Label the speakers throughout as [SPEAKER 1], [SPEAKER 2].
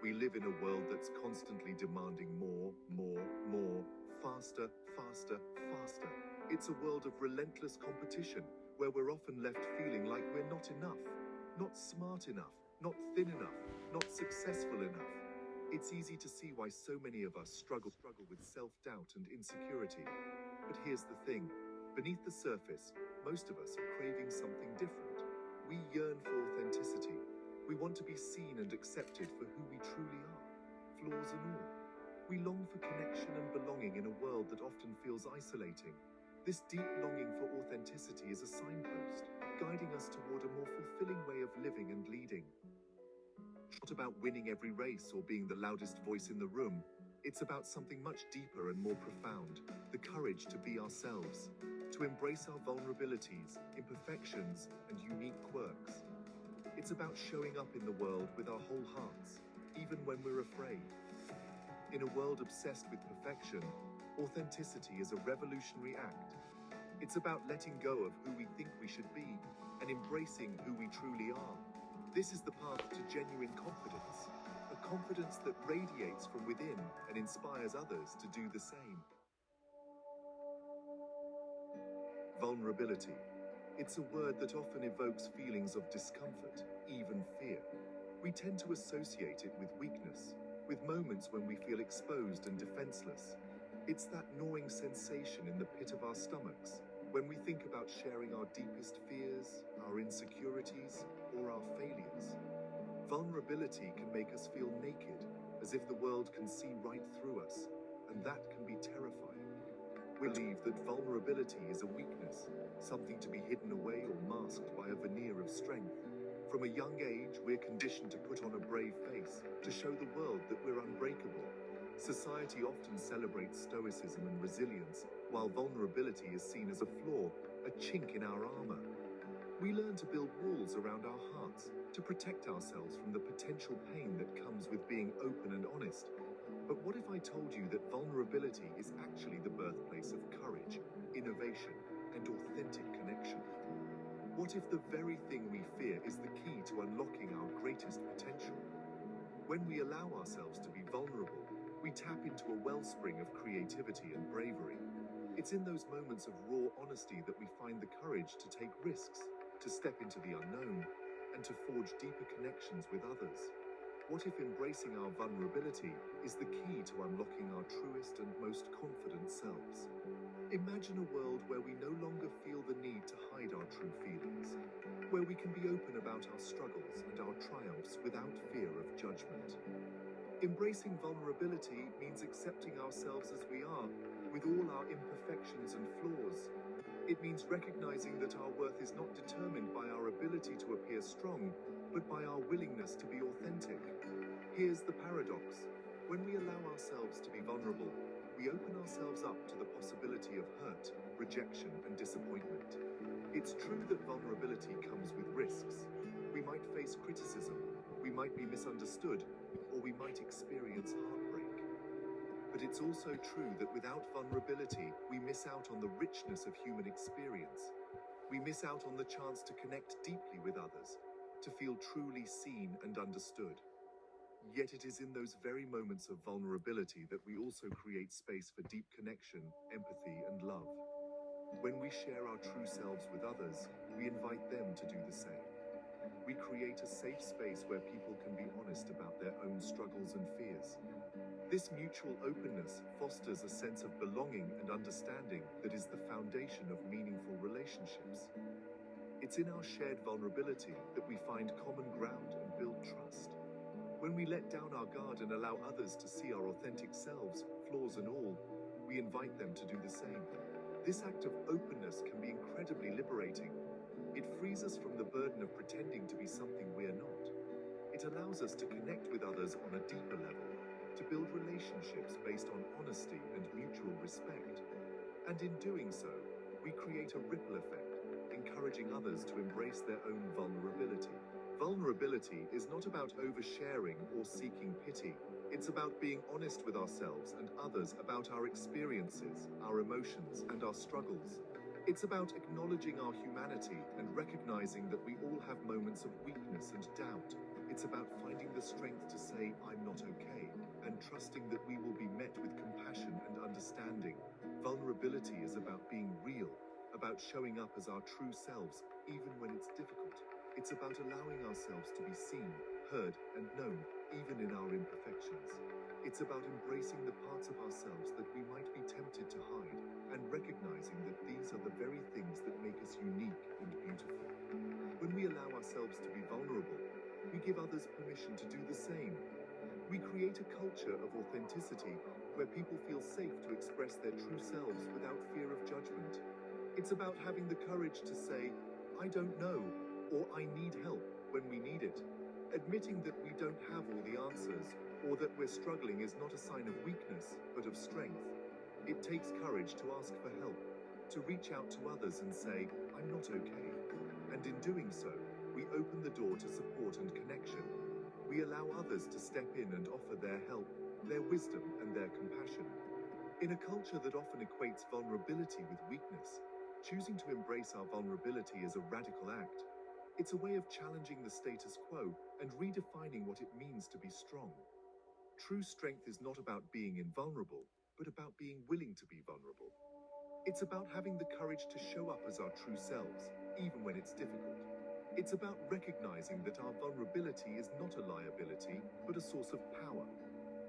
[SPEAKER 1] We live in a world that's constantly demanding more, faster, faster, faster. It's a world of relentless competition where we're often left feeling like we're not enough, not smart enough, not thin enough, not successful enough. It's easy to see why so many of us struggle with self-doubt and insecurity. But here's the thing, beneath the surface, most of us are craving something different. We yearn for authenticity. We want to be seen and accepted for who we truly are, flaws and all. We long for connection and belonging in a world that often feels isolating. This deep longing for authenticity is a signpost, guiding us toward a more fulfilling way of living and leading. It's not about winning every race or being the loudest voice in the room. It's about something much deeper and more profound, the courage to be ourselves, to embrace our vulnerabilities, imperfections, and unique quirks. It's about showing up in the world with our whole hearts, even when we're afraid. In a world obsessed with perfection, authenticity is a revolutionary act. It's about letting go of who we think we should be and embracing who we truly are. This is the path to genuine confidence, a confidence that radiates from within and inspires others to do the same. Vulnerability. It's a word that often evokes feelings of discomfort, even fear. We tend to associate it with weakness, with moments when we feel exposed and defenseless. It's that gnawing sensation in the pit of our stomachs when we think about sharing our deepest fears, our insecurities, or our failures. Vulnerability can make us feel naked, as if the world can see right through us, and that can be terrifying. We believe that vulnerability is a weakness, something to be hidden away or masked by a veneer of strength. From a young age, we're conditioned to put on a brave face, to show the world that we're unbreakable. Society often celebrates stoicism and resilience, while vulnerability is seen as a flaw, a chink in our armor. We learn to build walls around our hearts, to protect ourselves from the potential pain that comes with being open and honest. But what if I told you that vulnerability is actually the birthplace of courage, innovation, and authentic connection? What if the very thing we fear is the key to unlocking our greatest potential? When we allow ourselves to be vulnerable, we tap into a wellspring of creativity and bravery. It's in those moments of raw honesty that we find the courage to take risks, to step into the unknown, and to forge deeper connections with others. What if embracing our vulnerability is the key to unlocking our truest and most confident selves? Imagine a world where we no longer feel the need to hide our true feelings, where we can be open about our struggles and our triumphs without fear of judgment. Embracing vulnerability means accepting ourselves as we are, with all our imperfections and flaws. It means recognizing that our worth is not determined by our ability to appear strong, but by our willingness to be authentic. Here's the paradox. When we allow ourselves to be vulnerable, we open ourselves up to the possibility of hurt, rejection, and disappointment. It's true that vulnerability comes with risks. We might face criticism, we might be misunderstood, or we might experience heartbreak. But it's also true that without vulnerability, we miss out on the richness of human experience. We miss out on the chance to connect deeply with others, to feel truly seen and understood. Yet it is in those very moments of vulnerability that we also create space for deep connection, empathy, and love. When we share our true selves with others, we invite them to do the same. We create a safe space where people can be honest about their own struggles and fears. This mutual openness fosters a sense of belonging and understanding that is the foundation of meaningful relationships. It's in our shared vulnerability that we find common ground and build trust. When we let down our guard and allow others to see our authentic selves, flaws and all, we invite them to do the same. This act of openness can be incredibly liberating. It frees us from the burden of pretending to be something we're not. It allows us to connect with others on a deeper level, to build relationships based on honesty and mutual respect. And in doing so, we create a ripple effect, encouraging others to embrace their own vulnerability. Vulnerability is not about oversharing or seeking pity. It's about being honest with ourselves and others about our experiences, our emotions, and our struggles. It's about acknowledging our humanity and recognizing that we all have moments of weakness and doubt. It's about finding having the strength to say, I'm not okay, and trusting that we will be met with compassion and understanding. Vulnerability is about being real, about showing up as our true selves, even when it's difficult. It's about allowing ourselves to be seen, heard, and known, even in our imperfections. It's about embracing the parts of ourselves that we might be tempted to hide, and recognizing that these are the very things that make us unique and beautiful. When we allow ourselves to be vulnerable, we give others permission to do the same. We create a culture of authenticity where people feel safe to express their true selves without fear of judgment. It's about having the courage to say, I don't know, or I need help when we need it. Admitting that we don't have all the answers, or that we're struggling is not a sign of weakness, but of strength. It takes courage to ask for help, to reach out to others and say, I'm not okay. And in doing so, we open the door to support and connection. We allow others to step in and offer their help, their wisdom, and their compassion. In a culture that often equates vulnerability with weakness, choosing to embrace our vulnerability is a radical act. It's a way of challenging the status quo and redefining what it means to be strong. True strength is not about being invulnerable, but about being willing to be vulnerable. It's about having the courage to show up as our true selves, even when it's difficult. It's about recognizing that our vulnerability is not a liability, but a source of power.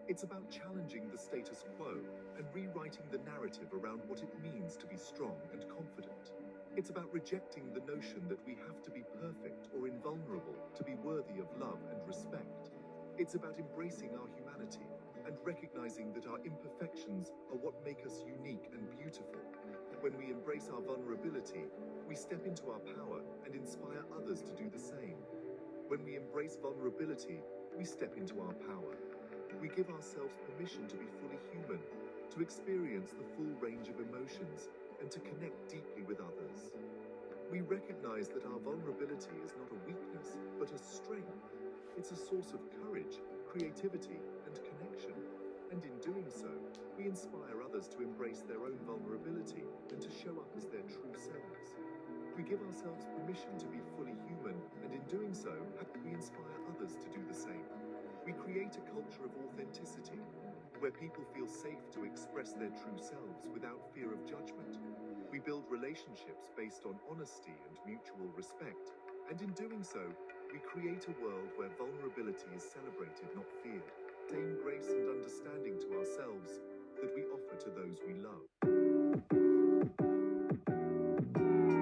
[SPEAKER 1] It's about challenging the status quo and rewriting the narrative around what it means to be strong and confident. It's about rejecting the notion that we have to be perfect or invulnerable to be worthy of love and respect. It's about embracing our humanity and recognizing that our imperfections are what make us unique and beautiful. When we embrace our vulnerability, we step into our power and inspire others to do the same. When we embrace vulnerability, we step into our power. We give ourselves permission to be fully human, to experience the full range of emotions, and to connect deeply with others. We recognize that our vulnerability is not a weakness, but a strength. It's a source of courage, creativity, and connection. And in doing so, we inspire others to embrace their own vulnerability and to show up as their true selves. We give ourselves permission to be fully human, and in doing so, we inspire others to do the same. We create a culture of authenticity, where people feel safe to express their true selves without fear of judgment. We build relationships based on honesty and mutual respect, and in doing so, we create a world where vulnerability is celebrated, not feared. Same grace and understanding to ourselves that we offer to those we love.